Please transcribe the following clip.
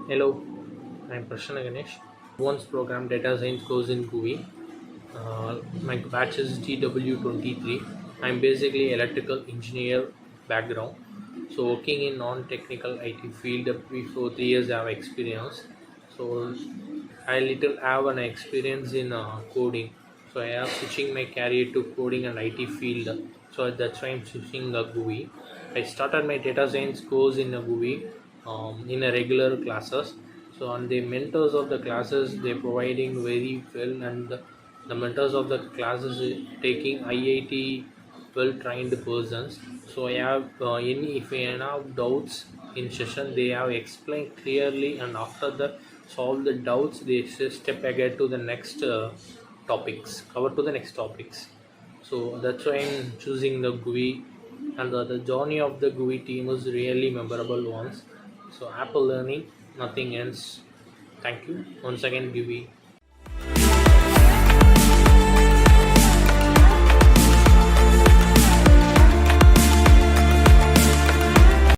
Hello, I'm Prasanna Ganesh. Once program data science course in GUVI. My batch is TW23. I'm basically electrical engineer background. So working in non-technical IT field before 3 years I have experience. So I little have an experience in coding. So I am switching my career to coding and IT field. So that's why I'm switching the GUVI. I started my data science course in a GUVI in a regular classes. So on the mentors of the classes they providing very well, and the mentors of the classes taking IIT well trained persons. So I have any if I have doubts in session they have explained clearly, and after that solve the doubts they step ahead to the next topics, cover to the next topics. So that's why I'm choosing the GUI, and the journey of the GUI team is really memorable ones. So Apple learning, nothing else. Thank you once again, GUI.